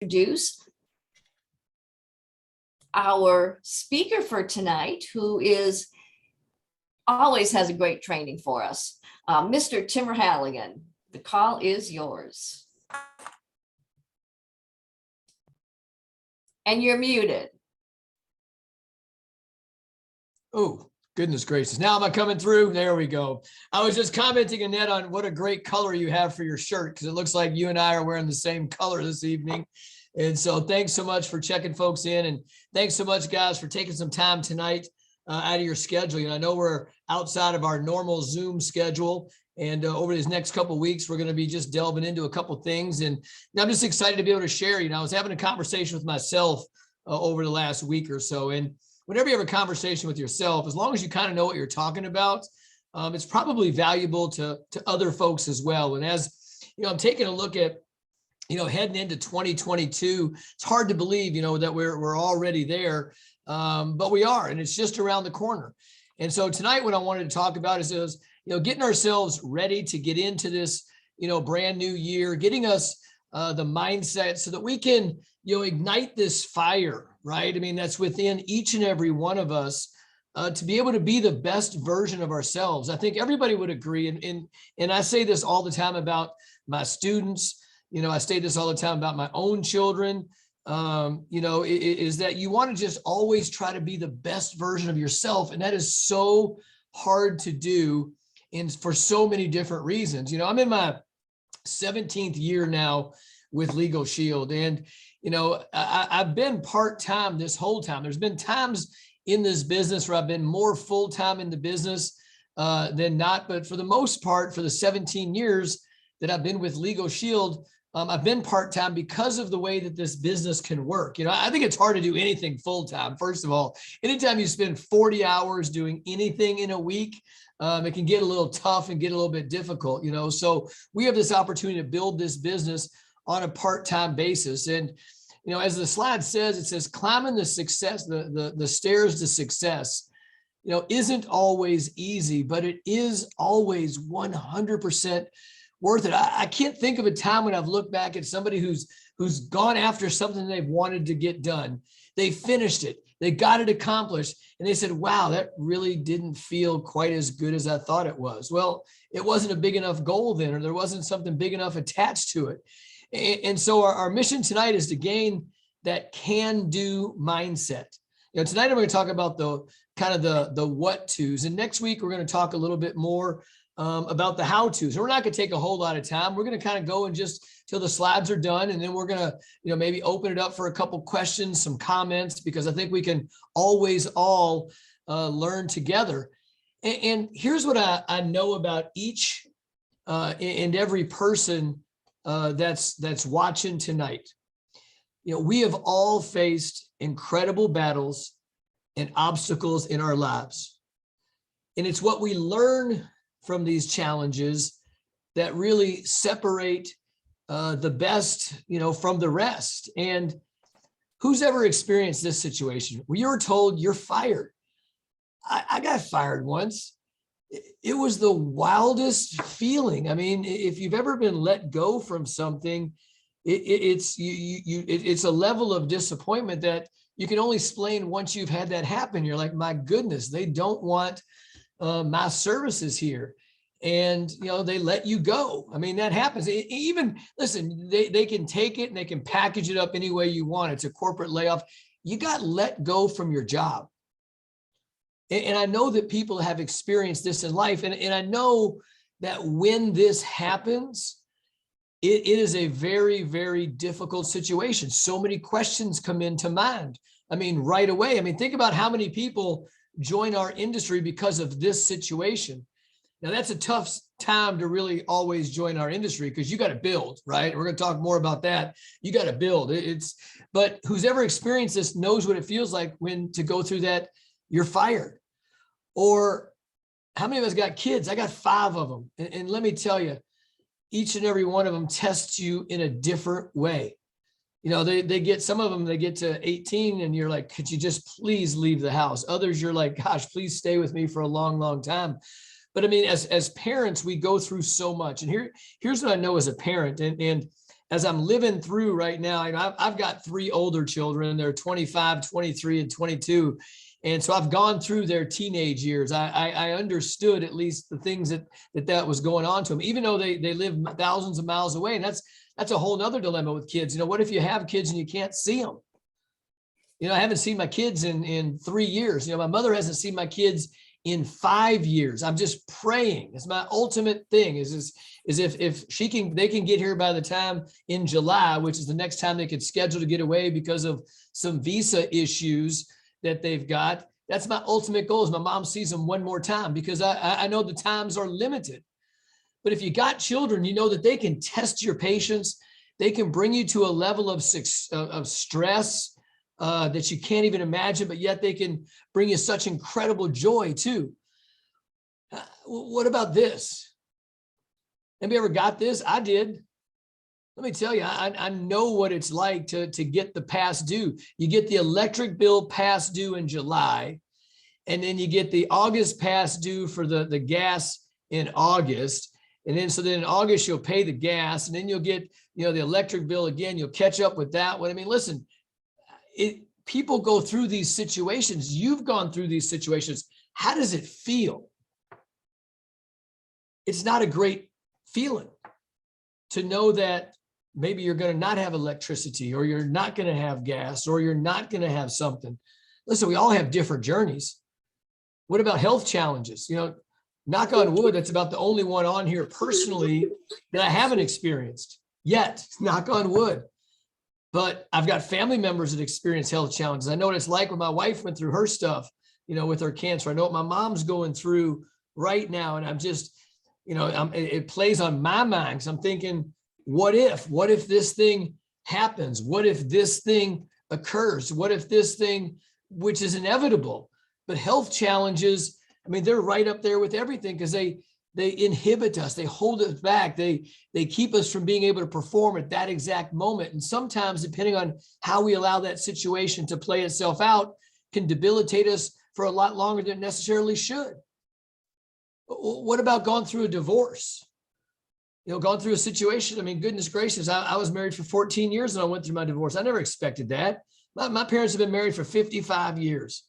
introduce our speaker for tonight, who always has a great training for us, Mr. Timmer Halligan. The call is yours. And you're muted. Oh, goodness gracious. Now am I coming through? There we go. I was just commenting, Annette, on what a great color you have for your shirt, because it looks like you and I are wearing the same color this evening. And so thanks so much for checking folks in. And thanks so much, guys, for taking some time tonight out of your schedule. You know, I know we're outside of our normal Zoom schedule. And over these next couple of weeks, we're going to be just delving into a couple of things. And I'm just excited to be able to share. You know, I was having a conversation with myself over the last week or so. And whenever you have a conversation with yourself, as long as you kind of know what you're talking about, it's probably valuable to other folks as well. And as you know, I'm taking a look at, you know, heading into 2022, it's hard to believe, you know, that we're already there, but we are, and it's just around the corner. And so tonight, what I wanted to talk about is, you know, getting ourselves ready to get into this, you know, brand new year, getting us the mindset so that we can, you know, ignite this fire, right? I mean, that's within each and every one of us to be able to be the best version of ourselves. I think everybody would agree. And I say this all the time about my students. You know, I say this all the time about my own children, you know, is that you want to just always try to be the best version of yourself. And that is so hard to do, and for so many different reasons. You know, I'm in my 17th year now with Legal Shield. And, you know, I've been part-time this whole time. There's been times in this business where I've been more full-time in the business than not. But for the most part, for the 17 years that I've been with Legal Shield, I've been part-time because of the way that this business can work. You know, I think it's hard to do anything full-time. First of all, anytime you spend 40 hours doing anything in a week, it can get a little tough and get a little bit difficult, you know. So we have this opportunity to build this business on a part-time basis. And, you know, as the slide says, it says climbing the success, the stairs to success, you know, isn't always easy, but it is always 100% worth it. I can't think of a time when I've looked back at somebody who's gone after something they've wanted to get done. They finished it. They got it accomplished. And they said, wow, that really didn't feel quite as good as I thought it was. Well, it wasn't a big enough goal then, or there wasn't something big enough attached to it. And so our mission tonight is to gain that can-do mindset. You know, tonight I'm going to talk about the kind of the what-tos. And next week, we're going to talk a little bit more about the how-tos. And we're not going to take a whole lot of time. We're going to kind of go and just till the slides are done. And then we're going to, you know, maybe open it up for a couple questions, some comments, because I think we can always all learn together. And here's what I know about each and every person that's watching tonight. You know, we have all faced incredible battles and obstacles in our lives. And it's what we learn from these challenges that really separate the best, you know, from the rest. And who's ever experienced this situation where you're told you're fired? I got fired once. It was the wildest feeling. I mean, if you've ever been let go from something, it's a level of disappointment that you can only explain once you've had that happen. You're like, my goodness, they don't want my services here. And, you know, they let you go. I mean, that happens. Even, listen, they can take it and they can package it up any way you want. It's a corporate layoff. You got let go from your job. And I know that people have experienced this in life. And I know that when this happens, it is a very, very difficult situation. So many questions come into mind. I mean, right away. I mean, think about how many people join our industry because of this situation. Now, that's a tough time to really always join our industry because you got to build, right? We're going to talk more about that. You got to build. But who's ever experienced this knows what it feels like when to go through that, you're fired. Or how many of us got kids? I got 5 of them. And let me tell you, each and every one of them tests you in a different way. You know, they get, some of them, they get to 18 and you're like, could you just please leave the house? Others, you're like, gosh, please stay with me for a long, long time. But I mean, as parents, we go through so much. And here's what I know as a parent. And as I'm living through right now, I've got 3 older children. They're 25, 23, and 22. And so I've gone through their teenage years. I understood at least the things that was going on to them, even though they live thousands of miles away. And that's a whole nother dilemma with kids. What if you have kids and you can't see them? I haven't seen my kids in 3 years. My mother hasn't seen my kids in 5 years. I'm just praying. It's my ultimate thing is if they can get here by the time in July, which is the next time they could schedule to get away because of some visa issues that they've got. That's my ultimate goal is my mom sees them one more time, because I know the times are limited. But if you got children, you know that they can test your patience. They can bring you to a level of stress that you can't even imagine, but yet they can bring you such incredible joy too. What about this? Anybody ever got this? I did. Let me tell you, I know what it's like to get the past due. You get the electric bill past due in July, and then you get the August past due for the gas in August. And then so in August, you'll pay the gas, and then you'll get, the electric bill again. You'll catch up with that one. Listen, people go through these situations. You've gone through these situations. How does it feel? It's not a great feeling to know that maybe you're going to not have electricity, or you're not going to have gas, or you're not going to have something. Listen, we all have different journeys. What about health challenges? Knock on wood, that's about the only one on here personally that I haven't experienced yet, knock on wood. But I've got family members that experience health challenges. I know what it's like when my wife went through her stuff, with her cancer. I know what my mom's going through right now. And I'm just, it plays on my mind. So I'm thinking, what if this thing happens? What if this thing occurs? What if this thing, which is inevitable, but health challenges, they're right up there with everything, because they inhibit us. They hold us back. They keep us from being able to perform at that exact moment. And sometimes, depending on how we allow that situation to play itself out, can debilitate us for a lot longer than it necessarily should. What about going through a divorce? Gone through a situation. Goodness gracious, I was married for 14 years and I went through my divorce. I never expected that. My parents have been married for 55 years.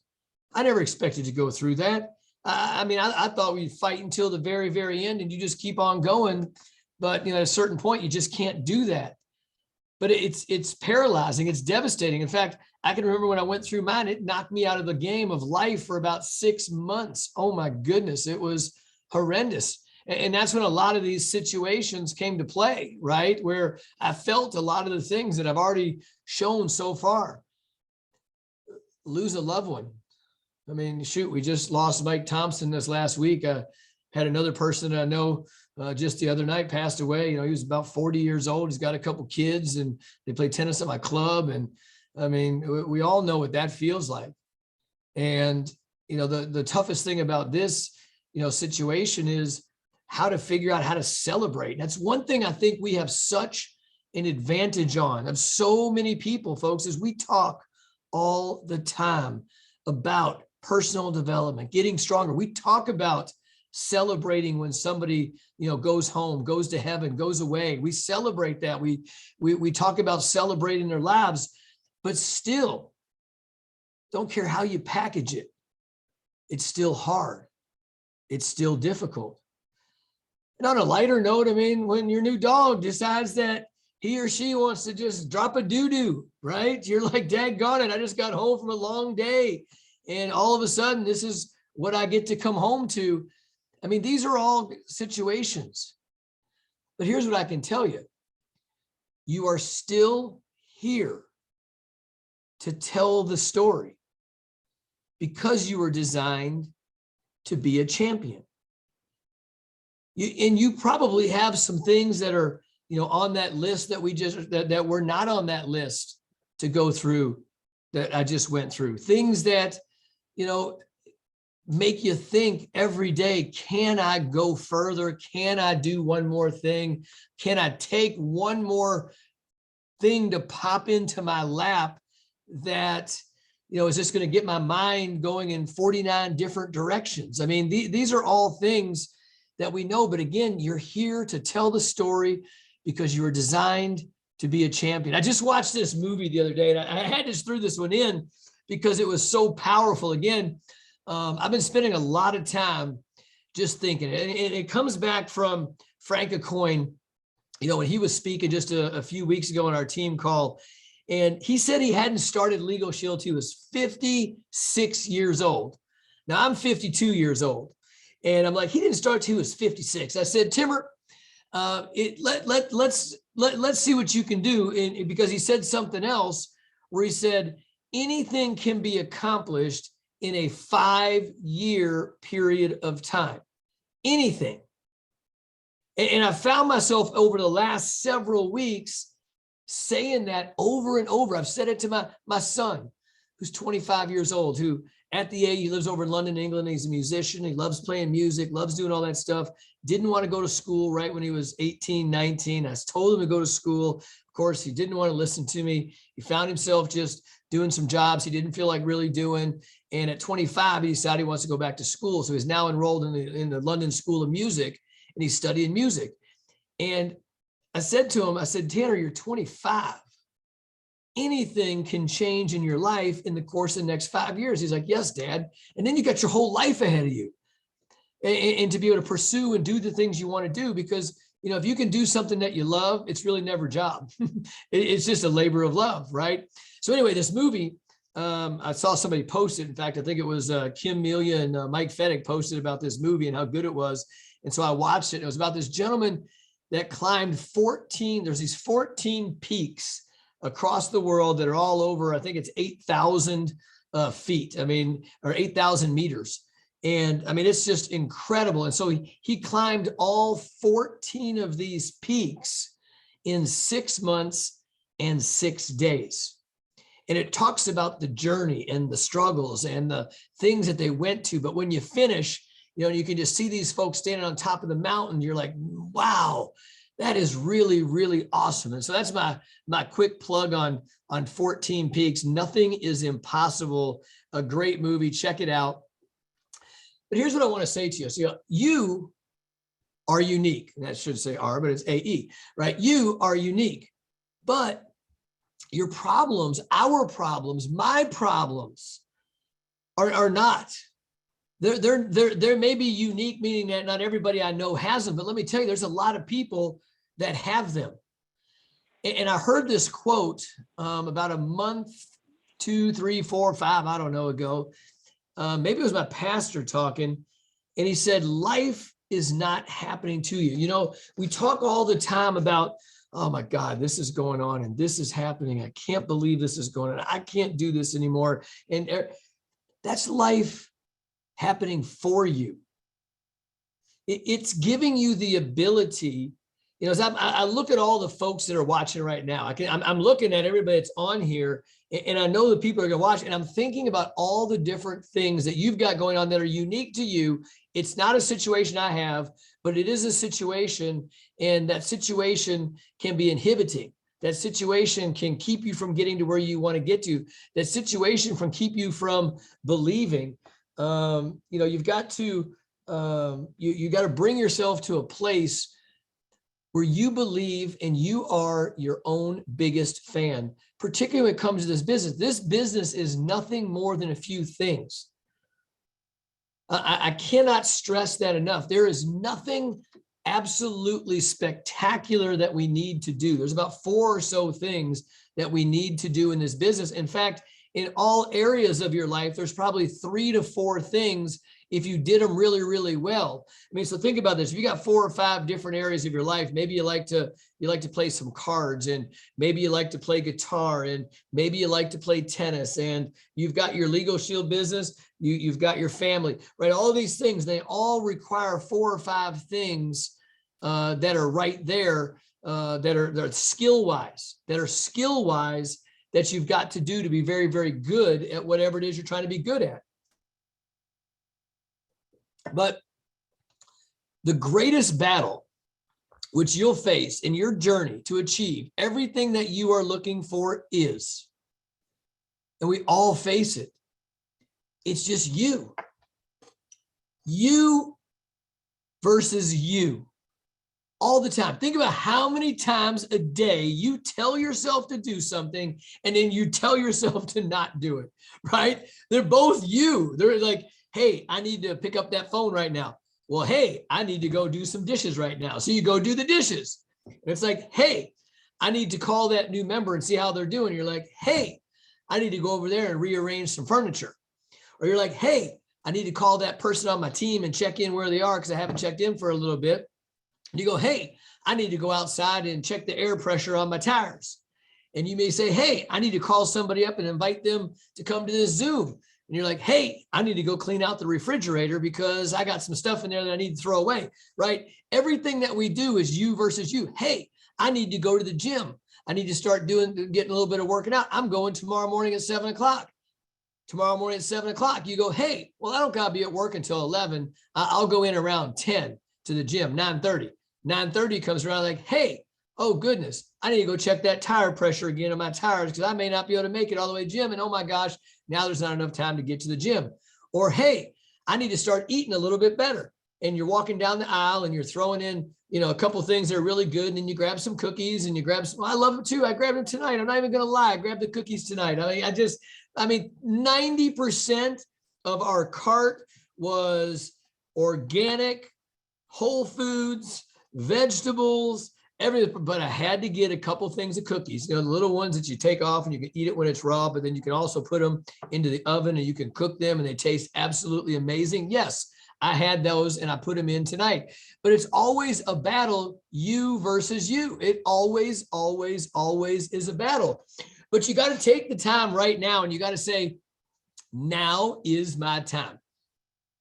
I never expected to go through that. I thought we'd fight until the very, very end and you just keep on going. But, at a certain point, you just can't do that. But it's paralyzing. It's devastating. In fact, I can remember when I went through mine, it knocked me out of the game of life for about 6 months. Oh my goodness. It was horrendous. And that's when a lot of these situations came to play, right? Where I felt a lot of the things that I've already shown so far. Lose a loved one. Shoot, we just lost Mike Thompson this last week. I had another person that I know just the other night passed away. He was about 40 years old. He's got a couple kids and they play tennis at my club. And we all know what that feels like. And, the toughest thing about this, situation is how to figure out how to celebrate. That's one thing I think we have such an advantage on of so many people, folks, is we talk all the time about personal development, getting stronger. We talk about celebrating when somebody, goes home, goes to heaven, goes away. We celebrate that. We talk about celebrating their lives, but still, don't care how you package it. It's still hard. It's still difficult. And on a lighter note, when your new dog decides that he or she wants to just drop a doo-doo, right? You're like, daggone it, I just got home from a long day. And all of a sudden, this is what I get to come home to. These are all situations. But here's what I can tell you. You are still here to tell the story because you were designed to be a champion. You probably have some things that are, on that list that that were not on that list to go through that I just went through. Things that, make you think every day, can I go further? Can I do one more thing? Can I take one more thing to pop into my lap that, is just going to get my mind going in 49 different directions? These are all things that we know, but again, you're here to tell the story because you were designed to be a champion. I just watched this movie the other day, and I had to throw this one in because it was so powerful. Again, I've been spending a lot of time just thinking, and it comes back from Frank Acoin, when he was speaking just a few weeks ago on our team call, and he said he hadn't started Legal Shield till he was 56 years old. Now I'm 52 years old, and I'm like, he didn't start till he was 56. I said, Timmer, let's see what you can do. And because he said something else where he said anything can be accomplished in a 5-year period of time. Anything. And I found myself over the last several weeks saying that over and over. I've said it to my son, who's 25 years old, who at the age, he lives over in London, England. He's a musician. He loves playing music, loves doing all that stuff. Didn't want to go to school right when he was 18, 19. I told him to go to school. Of course, he didn't want to listen to me. He found himself just doing some jobs he didn't feel like really doing. And at 25, he decided he wants to go back to school. So he's now enrolled in the London School of Music, and he's studying music. And I said to him, I said, Tanner, you're 25. Anything can change in your life in the course of the next 5 years. He's like, yes, Dad. And then you got your whole life ahead of you. And to be able to pursue and do the things you want to do, because, if you can do something that you love, it's really never a job. It's just a labor of love, right? So anyway, this movie, I saw somebody post it. In fact, I think it was Kim Melia and Mike Feddick posted about this movie and how good it was. And so I watched it. It was about this gentleman that climbed 14. There's these 14 peaks across the world that are all over, I think it's 8,000 feet. Or 8,000 meters. And it's just incredible. And so he climbed all 14 of these peaks in 6 months and 6 days. And it talks about the journey and the struggles and the things that they went to. But when you finish, you can just see these folks standing on top of the mountain. You're like, wow, that is really, really awesome. And so that's my quick plug on 14 Peaks. Nothing is Impossible. A great movie. Check it out. But here's what I want to say to you. So you are unique. And that should say R, but it's AE, right? You are unique. But your problems, our problems, my problems are not. They're maybe unique, meaning that not everybody I know has them. But let me tell you, there's a lot of people that have them. And I heard this quote about a month, 2, 3, 4, 5, I don't know, ago. Maybe it was my pastor talking, and he said, life is not happening to you. We talk all the time about, oh my God, this is going on and this is happening. I can't believe this is going on. I can't do this anymore. And that's life happening for you. It's giving you the ability, as I look at all the folks that are watching right now, I'm looking at everybody that's on here, and I know the people are going to watch, and I'm thinking about all the different things that you've got going on that are unique to you. It's not a situation I have, but it is a situation, and that situation can be inhibiting. That situation can keep you from getting to where you want to get to. That situation can keep you from believing. You've got to you got to bring yourself to a place where you believe and you are your own biggest fan, particularly when it comes to this business. This business is nothing more than a few things. I cannot stress that enough. There is nothing absolutely spectacular that we need to do. There's about 4 or so things that we need to do in this business. In fact, in all areas of your life, there's probably 3 to 4 things if you did them really, really well. So think about this. If you got 4 or 5 different areas of your life, maybe you like to play some cards, and maybe you like to play guitar, and maybe you like to play tennis, and you've got your Legal Shield business, you've got your family, right? All of these things, they all require 4 or 5 things that are right there, that are skill-wise, that you've got to do to be very, very good at whatever it is you're trying to be good at. But the greatest battle which you'll face in your journey to achieve everything that you are looking for is, and we all face it, it's just you versus you. all the time. Think about how many times a day you tell yourself to do something and then you tell yourself to not do it, right? They're both you. They're like, hey, I need to pick up that phone right now. Well, hey, I need to go do some dishes right now. So you go do the dishes. And it's like, hey, I need to call that new member and see how they're doing. You're like, hey, I need to go over there and rearrange some furniture. Or you're like, hey, I need to call that person on my team and check in where they are because I haven't checked in for a little bit. And you go, hey, I need to go outside and check the air pressure on my tires. And you may say, hey, I need to call somebody up and invite them to come to this Zoom. And you're like, hey, I need to go clean out the refrigerator because I got some stuff in there that I need to throw away, right? Everything that we do is you versus you. Hey, I need to go to the gym. I need to start getting a little bit of working out. I'm going tomorrow morning at 7 o'clock. Tomorrow morning at 7 o'clock, you go, hey, well, I don't got to be at work until 11. I'll go in around 10 to the gym, 9:30. 9:30 comes around like, hey, oh goodness, I need to go check that tire pressure again on my tires because I may not be able to make it all the way to the gym. And oh my gosh, now there's not enough time to get to the gym. Or, hey, I need to start eating a little bit better. And you're walking down the aisle and you're throwing in, a couple of things that are really good. And then you grab some cookies and you grab some, I love them too. I grabbed them tonight. I'm not even going to lie. I grabbed the cookies tonight. 90% of our cart was organic, whole foods, vegetables, everything, but I had to get a couple things of cookies, the little ones that you take off and you can eat it when it's raw, but then you can also put them into the oven and you can cook them and they taste absolutely amazing. Yes, I had those and I put them in tonight, but it's always a battle, you versus you. It always, always, always is a battle, but you got to take the time right now and you got to say, now is my time,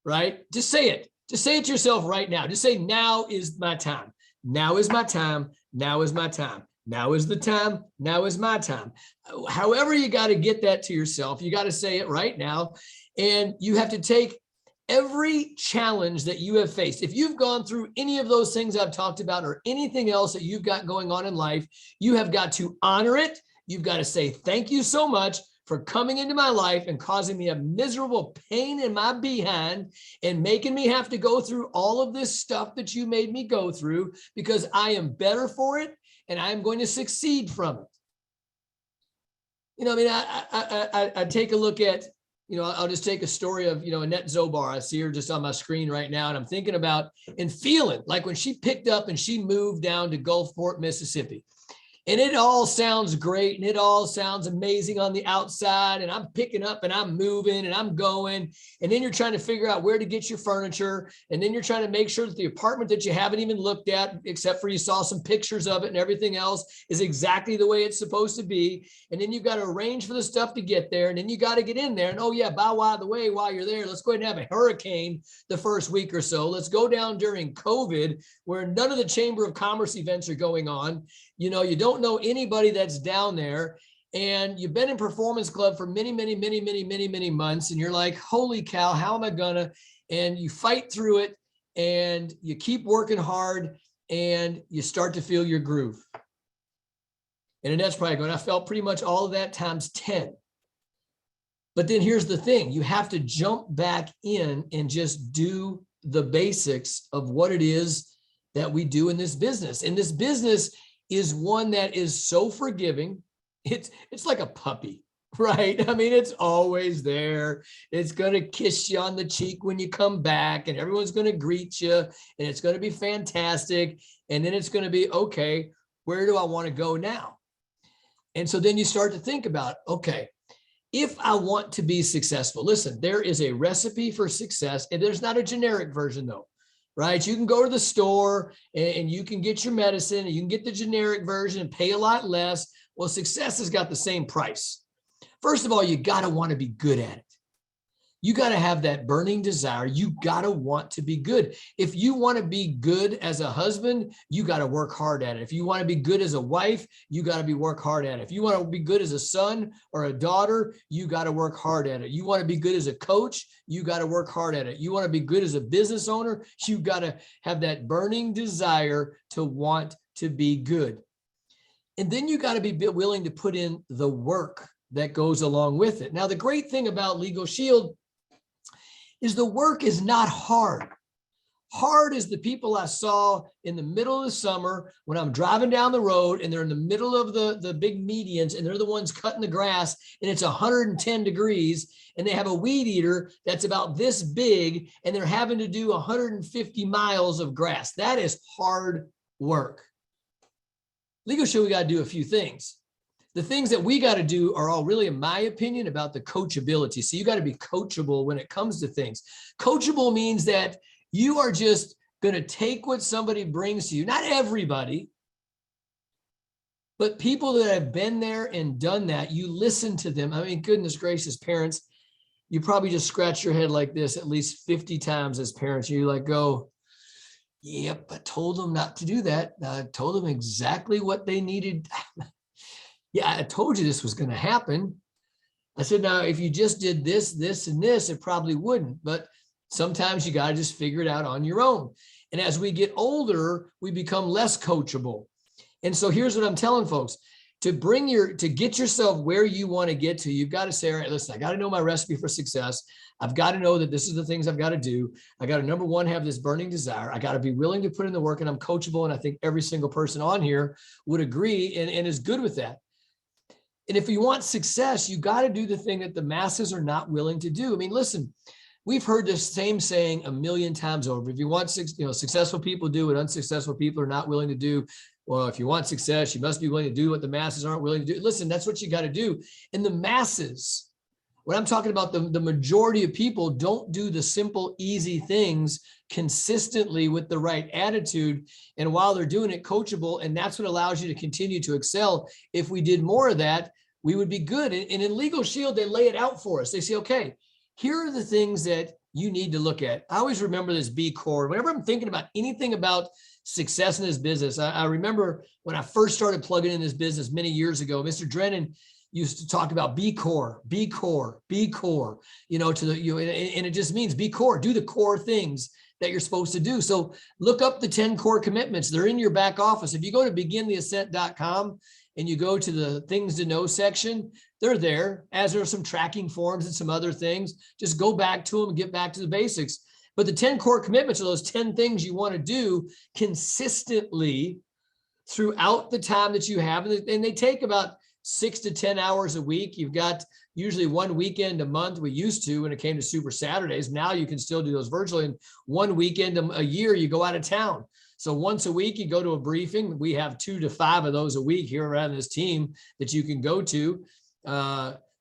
right? Just say it. Just say it to yourself right now. Just say, now is my time. Now is my time. Now is my time. Now is the time. Now is my time. However, you got to get that to yourself. You got to say it right now. And you have to take every challenge that you have faced. If you've gone through any of those things I've talked about or anything else that you've got going on in life, you have got to honor it. You've got to say, thank you so much for coming into my life and causing me a miserable pain in my behind and making me have to go through all of this stuff that you made me go through because I am better for it and I'm going to succeed from it. I take a look at, I'll just take a story of, Annette Zobar. I see her just on my screen right now. And I'm thinking about and feeling like when she picked up and she moved down to Gulfport, Mississippi. And it all sounds great and it all sounds amazing on the outside. And I'm picking up and I'm moving and I'm going. And then you're trying to figure out where to get your furniture. And then you're trying to make sure that the apartment that you haven't even looked at, except for you saw some pictures of it and everything else, is exactly the way it's supposed to be. And then you've got to arrange for the stuff to get there. And then you got to get in there. And oh yeah, by the way, while you're there, let's go ahead and have a hurricane the first week or so. Let's go down during COVID where none of the Chamber of Commerce events are going on. You don't know anybody that's down there and you've been in Performance Club for many, many, many, many, many, many months. And you're like, holy cow, how am I gonna? And you fight through it and you keep working hard and you start to feel your groove. And that's probably going, I felt pretty much all of that times 10. But then here's the thing, you have to jump back in and just do the basics of what it is that we do in this business. And this business is one that is so forgiving. It's like a puppy, right? It's always there. It's going to kiss you on the cheek when you come back and everyone's going to greet you and it's going to be fantastic. And then it's going to be, okay, where do I want to go now? And so then you start to think about, okay, if I want to be successful, listen, there is a recipe for success and there's not a generic version though. Right? You can go to the store and you can get your medicine and you can get the generic version and pay a lot less. Well, success has got the same price. First of all, you got to want to be good at it. You got to have that burning desire. You got to want to be good. If you want to be good as a husband, you got to work hard at it. If you want to be good as a wife, you got to work hard at it. If you want to be good as a son or a daughter, you got to work hard at it. You want to be good as a coach, you got to work hard at it. You want to be good as a business owner, you got to have that burning desire to want to be good. And then you got to be willing to put in the work that goes along with it. Now, the great thing about Legal Shield is the work is not hard. Hard is the people I saw in the middle of the summer when I'm driving down the road and they're in the middle of the big medians and they're the ones cutting the grass and it's 110 degrees and they have a weed eater that's about this big and they're having to do 150 miles of grass. That is hard work. Legal Show, we got to do a few things. The things that we got to do are all really, in my opinion, about the coachability. So you got to be coachable when it comes to things. Coachable means that you are just going to take what somebody brings to you. Not everybody, but people that have been there and done that, you listen to them. I mean, goodness gracious, parents, you probably just scratch your head like this at least 50 times as parents. You like go, yep, I told them not to do that. I told them exactly what they needed. Yeah, I told you this was going to happen. I said, now, if you just did this, this, and this, it probably wouldn't. But sometimes you got to just figure it out on your own. And as we get older, we become less coachable. And so here's what I'm telling folks. To get yourself where you want to get to, you've got to say, all right, listen, I got to know my recipe for success. I've got to know that this is the things I've got to do. I got to, number one, have this burning desire. I got to be willing to put in the work, and I'm coachable. And I think every single person on here would agree and is good with that. And if you want success, you got to do the thing that the masses are not willing to do. I mean, listen, we've heard this same saying a million times over. If you want, successful people do what unsuccessful people are not willing to do. Well, if you want success, you must be willing to do what the masses aren't willing to do. Listen, that's what you got to do. And the masses, what I'm talking about, the majority of people don't do the simple, easy things consistently with the right attitude. And while they're doing it, coachable, and that's what allows you to continue to excel. If we did more of that, we would be good. And in Legal Shield, they lay it out for us. They say, okay, here are the things that you need to look at. I always remember this B core. Whenever I'm thinking about anything about success in this business, I remember when I first started plugging in this business many years ago, Mr. Drennan used to talk about B core, B core, B core, and it just means be core, do the core things that you're supposed to do. So look up the 10 core commitments. They're in your back office. If you go to begintheascent.com and you go to the things to know section, they're there, as there are some tracking forms and some other things. Just go back to them and get back to the basics. But the 10 core commitments are those 10 things you want to do consistently throughout the time that you have. And they take about 6 to 10 hours a week. You've got usually one weekend a month. We used to when it came to Super Saturdays. Now you can still do those virtually. And one weekend a year, you go out of town. So once a week, you go to a briefing. We have 2 to 5 of those a week here around this team that you can go to.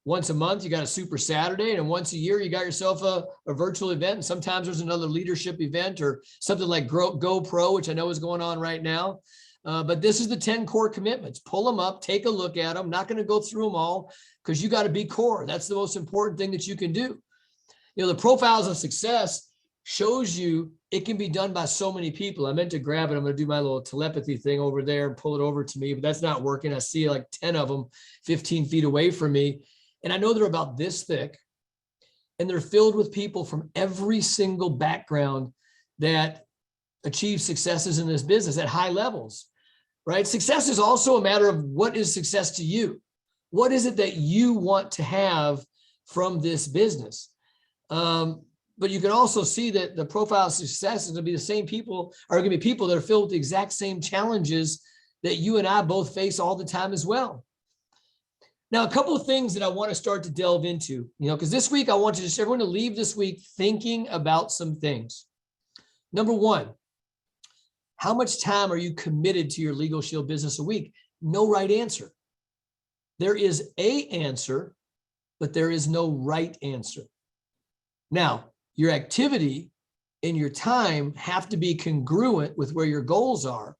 Once a month, you got a Super Saturday, and once a year, you got yourself a virtual event. And sometimes there's another leadership event or something like GoPro, which I know is going on right now. But this is the 10 core commitments. Pull them up, take a look at them. Not going to go through them all because you got to be core. That's the most important thing that you can do. The profiles of success shows you it can be done by so many people. I meant to grab it. I'm going to do my little telepathy thing over there and pull it over to me, but that's not working. I see like 10 of them 15 feet away from me. And I know they're about this thick, and they're filled with people from every single background that achieve successes in this business at high levels, right? Success is also a matter of what is success to you? What is it that you want to have from this business? But you can also see that the profile of success is going to be the same people, are going to be people that are filled with the exact same challenges that you and I both face all the time as well. Now, a couple of things that I want to start to delve into, because this week I want everyone to leave this week thinking about some things. Number one, how much time are you committed to your Legal Shield business a week? No right answer. There is an answer, but there is no right answer. Now, your activity and your time have to be congruent with where your goals are,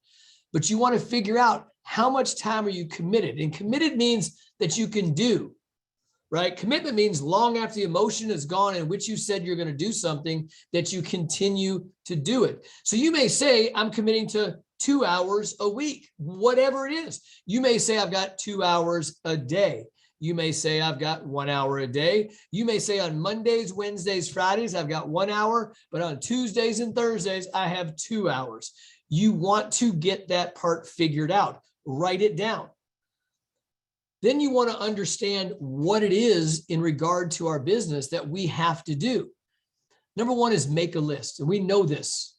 but you want to figure out how much time are you committed? And committed means that you can do, right? Commitment means long after the emotion is gone in which you said you're going to do something, that you continue to do it. So you may say, I'm committing to 2 hours a week, whatever it is. You may say, I've got 2 hours a day. You may say, I've got 1 hour a day. You may say on Mondays, Wednesdays, Fridays, I've got 1 hour, but on Tuesdays and Thursdays, I have 2 hours. You want to get that part figured out. Write it down. Then you want to understand what it is in regard to our business that we have to do. Number one is make a list. And we know this.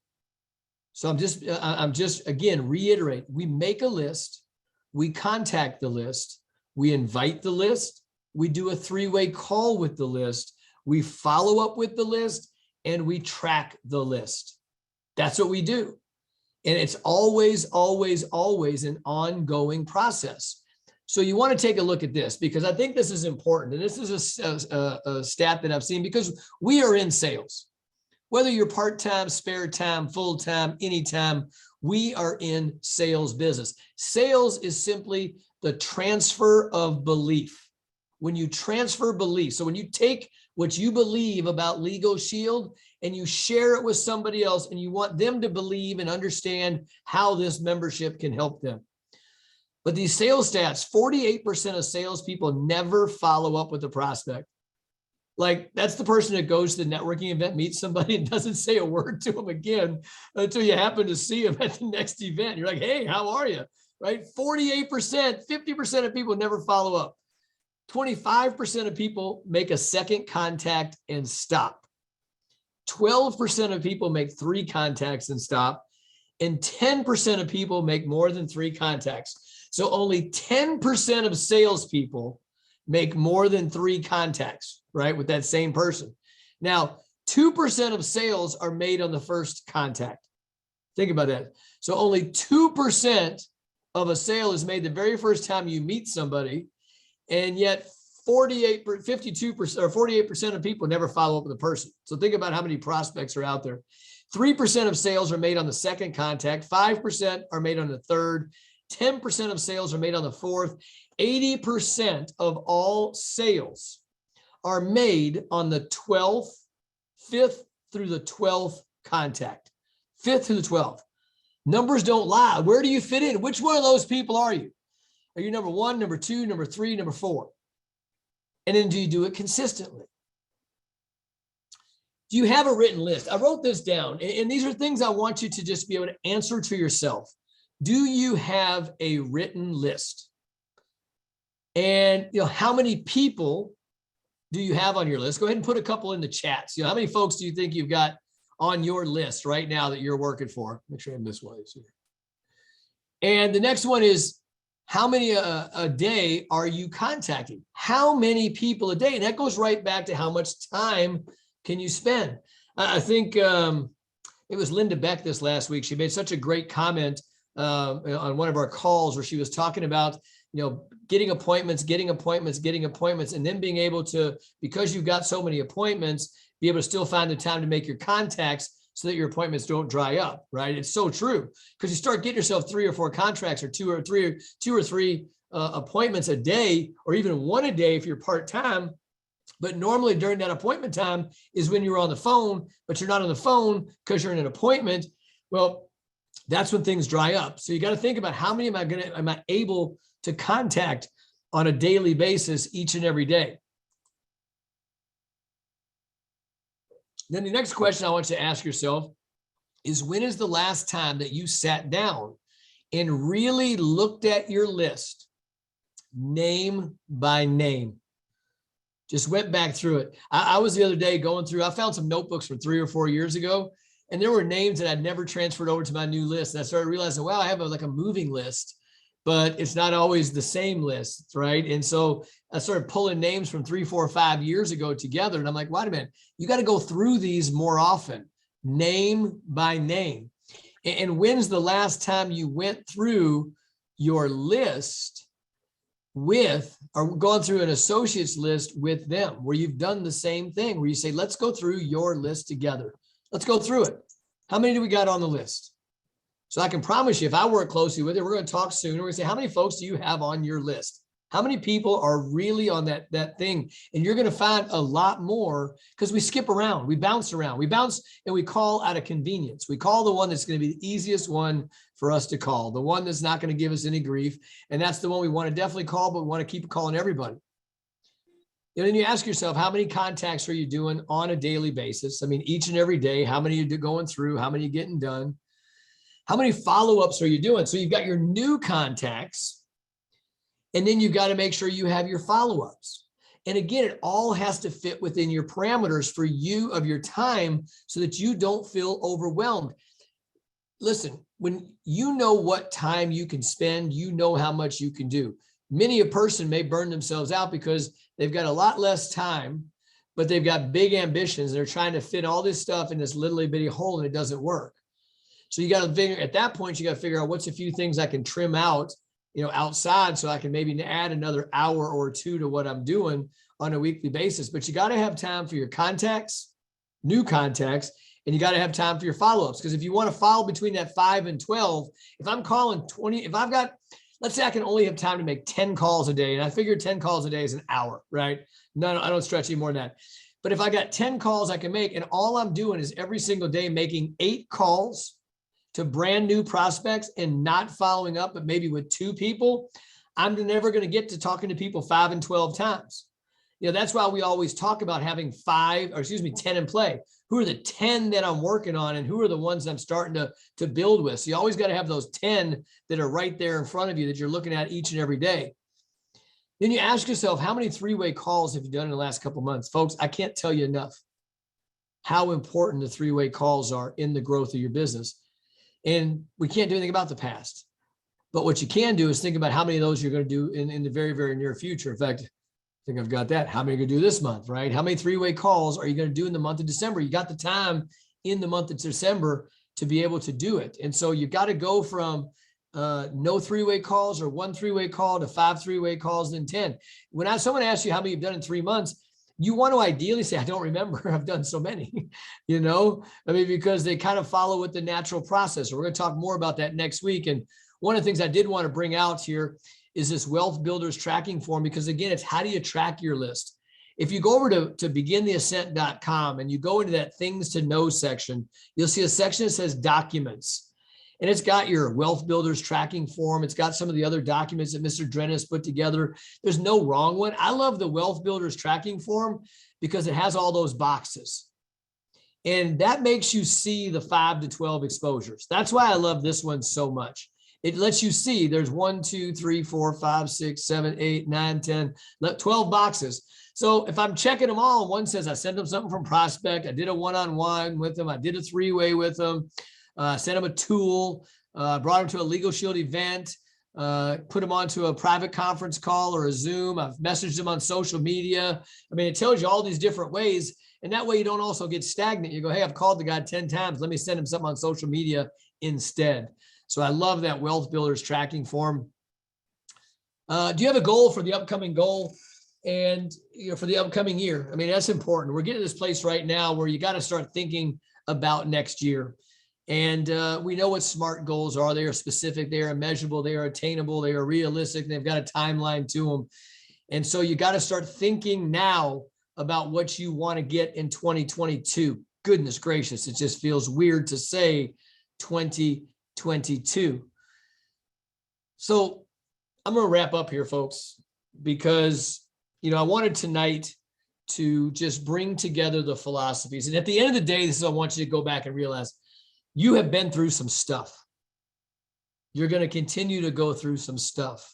So I'm just again, reiterate, we make a list, we contact the list, we invite the list, we do a 3-way call with the list, we follow up with the list, and we track the list. That's what we do. And it's always, always, always an ongoing process. So you want to take a look at this, because I think this is important. And this is a stat that I've seen, because we are in sales. Whether you're part-time, spare time, full-time, anytime, we are in sales business. Sales is simply the transfer of belief. When you transfer belief, so when you take what you believe about Legal Shield and you share it with somebody else, and you want them to believe and understand how this membership can help them. But these sales stats, 48% of salespeople never follow up with a prospect. Like, that's the person that goes to the networking event, meets somebody, and doesn't say a word to them again until you happen to see them at the next event. You're like, hey, how are you? Right? 48%, 50% of people never follow up. 25% of people make a second contact and stop. 12% of people make 3 contacts and stop. And 10% of people make more than 3 contacts. So only 10% of salespeople make more than 3 contacts, right, with that same person. Now, 2% of sales are made on the first contact. Think about that. So only 2% of a sale is made the very first time you meet somebody, and yet 52% or 48% of people never follow up with a person. So think about how many prospects are out there. 3% of sales are made on the second contact, 5% are made on the third, 10% of sales are made on the fourth, 80% of all sales are made on the 12th, 5th through the 12th contact, 5th through the 12th. Numbers don't lie. Where do you fit in? Which one of those people are you? Are you number 1, number 2, number 3, number 4? And then do you do it consistently? Do you have a written list? I wrote this down, and these are things I want you to just be able to answer to yourself. Do you have a written list? And how many people do you have on your list? Go ahead and put a couple in the chats. How many folks do you think you've got on your list right now that you're working for? Make sure I miss one. And the next one is, how many a day are you contacting? How many people a day? And that goes right back to how much time can you spend? I think it was Linda Beck this last week. She made such a great comment on one of our calls where she was talking about, getting appointments, and then being able to, because you've got so many appointments, be able to still find the time to make your contacts so that your appointments don't dry up, right? It's so true, because you start getting yourself 3 or 4 contracts, or two or three appointments a day, or even 1 a day if you're part-time. But normally during that appointment time is when you're on the phone, but you're not on the phone because you're in an appointment. Well, that's when things dry up. So you got to think about, how many am I able to contact on a daily basis each and every day? Then the next question I want you to ask yourself is, when is the last time that you sat down and really looked at your list, name by name? Just went back through it. I was the other day going through, I found some notebooks from 3 or 4 years ago, and there were names that I'd never transferred over to my new list. And I started realizing, wow, I have like a moving list, but it's not always the same list, right? And so I started pulling names from 3, 4, 5 years ago together. And I'm like, wait a minute, you got to go through these more often, name by name. And when's the last time you went through your list with, or gone through an associate's list with them, where you've done the same thing, where you say, let's go through your list together. Let's go through it. How many do we got on the list? So I can promise you, if I work closely with it, we're going to talk soon. We're going to say, how many folks do you have on your list? How many people are really on that thing? And you're going to find a lot more, because we skip around, we bounce around, we bounce, and we call out of convenience. We call the one that's going to be the easiest one for us to call, the one that's not going to give us any grief. And that's the one we want to definitely call, but we want to keep calling everybody. And then you ask yourself, how many contacts are you doing on a daily basis? I mean, each and every day, how many are you going through? How many are getting done? How many follow-ups are you doing? So you've got your new contacts, and then you've got to make sure you have your follow-ups. And again, it all has to fit within your parameters for you of your time, so that you don't feel overwhelmed. listen, when you know what time you can spend, you know how much you can do. Many a person may burn themselves out because they've got a lot less time, but they've got big ambitions. They're trying to fit all this stuff in this little bitty hole and it doesn't work. So you got to figure at that point, you got to figure out what's a few things I can trim out, outside, so I can maybe add another hour or two to what I'm doing on a weekly basis. But you got to have time for your contacts, new contacts, and you got to have time for your follow-ups. Because if you want to follow between that 5 and 12, if I'm calling 20, if I've got, let's say I can only have time to make 10 calls a day, and I figure 10 calls a day is an hour, right? No, I don't stretch any more than that. But if I got 10 calls I can make, and all I'm doing is every single day making 8 calls to brand new prospects and not following up, but maybe with 2 people, I'm never going to get to talking to people 5 and 12 times. That's why we always talk about having 10 in play. Who are the 10 that I'm working on, and who are the ones I'm starting to build with? So you always got to have those 10 that are right there in front of you that you're looking at each and every day. Then you ask yourself, how many 3-way calls have you done in the last couple of months? Folks, I can't tell you enough how important the 3-way calls are in the growth of your business. And we can't do anything about the past. But what you can do is think about how many of those you're going to do in the very, very near future. In fact, I think I've got that. How many are you going to do this month, right? How many 3-way calls are you going to do in the month of December? You got the time in the month of December to be able to do it. And so you got to go from no 3-way calls or 1 3-way call to 5 3-way calls, then 10. When someone asks you how many you've done in 3 months, you want to ideally say, I don't remember. I've done so many, because they kind of follow with the natural process. We're going to talk more about that next week. And one of the things I did want to bring out here is this Wealth Builders tracking form, because again, it's how do you track your list? If you go over to begintheascent.com and you go into that things to know section, you'll see a section that says documents. And it's got your Wealth Builders tracking form. It's got some of the other documents that Mr. Drenna has put together. There's no wrong one. I love the Wealth Builders tracking form because it has all those boxes. And that makes you see the 5 to 12 exposures. That's why I love this one so much. It lets you see there's 1, 2, 3, 4, 5, 6, 7, 8, 9, 10, 12 boxes. So if I'm checking them all, one says I sent them something from prospect. I did a one-on-one with them. I did a 3-way with them. Sent them a tool, brought them to a Legal Shield event, put them onto a private conference call or a Zoom. I've messaged them on social media. It tells you all these different ways. And that way you don't also get stagnant. You go, hey, I've called the guy 10 times. Let me send him something on social media instead. So I love that Wealth Builders tracking form. Do you have a goal for the upcoming goal and for the upcoming year? That's important. We're getting to this place right now where you got to start thinking about next year. And we know what SMART goals are. They are specific, they are measurable, they are attainable, they are realistic, they've got a timeline to them. And so you got to start thinking now about what you want to get in 2022. Goodness gracious, it just feels weird to say 2022. So I'm going to wrap up here, folks, because, I wanted tonight to just bring together the philosophies. And at the end of the day, this is what I want you to go back and realize. You have been through some stuff. You're going to continue to go through some stuff.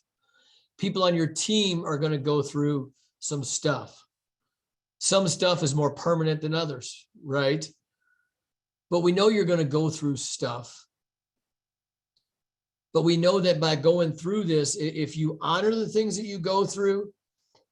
People on your team are going to go through some stuff. Some stuff is more permanent than others, right? But we know you're going to go through stuff. But we know that by going through this, if you honor the things that you go through,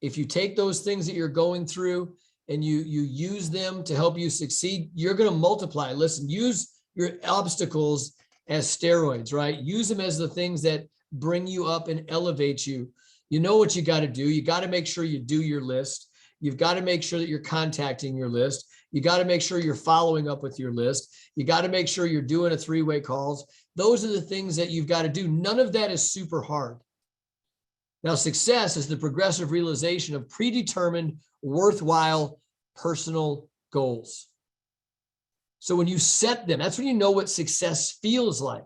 if you take those things that you're going through and you use them to help you succeed, you're going to multiply. Listen, use your obstacles as steroids, right? Use them as the things that bring you up and elevate you. You know what you got to do. You got to make sure you do your list. You've got to make sure that you're contacting your list. You got to make sure you're following up with your list. You got to make sure you're doing a 3-way calls. Those are the things that you've got to do. None of that is super hard. Now, success is the progressive realization of predetermined, worthwhile personal goals. So when you set them, that's when you know what success feels like.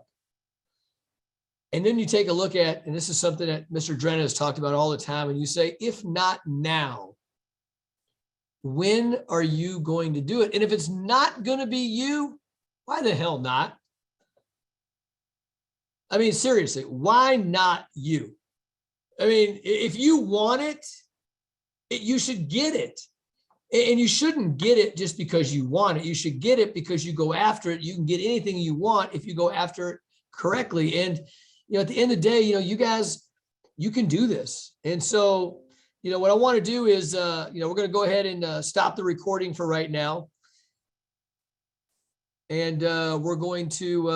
And then you take a look at, and this is something that Mr. Drenna has talked about all the time, and you say, if not now, when are you going to do it? And if it's not going to be you, why the hell not? Seriously, why not you? If you want it, you should get it. And you shouldn't get it just because you want it. You should get it because you go after it. You can get anything you want if you go after it correctly. And, at the end of the day, you guys, you can do this. And so, what I want to do is, we're going to go ahead and stop the recording for right now. And we're going to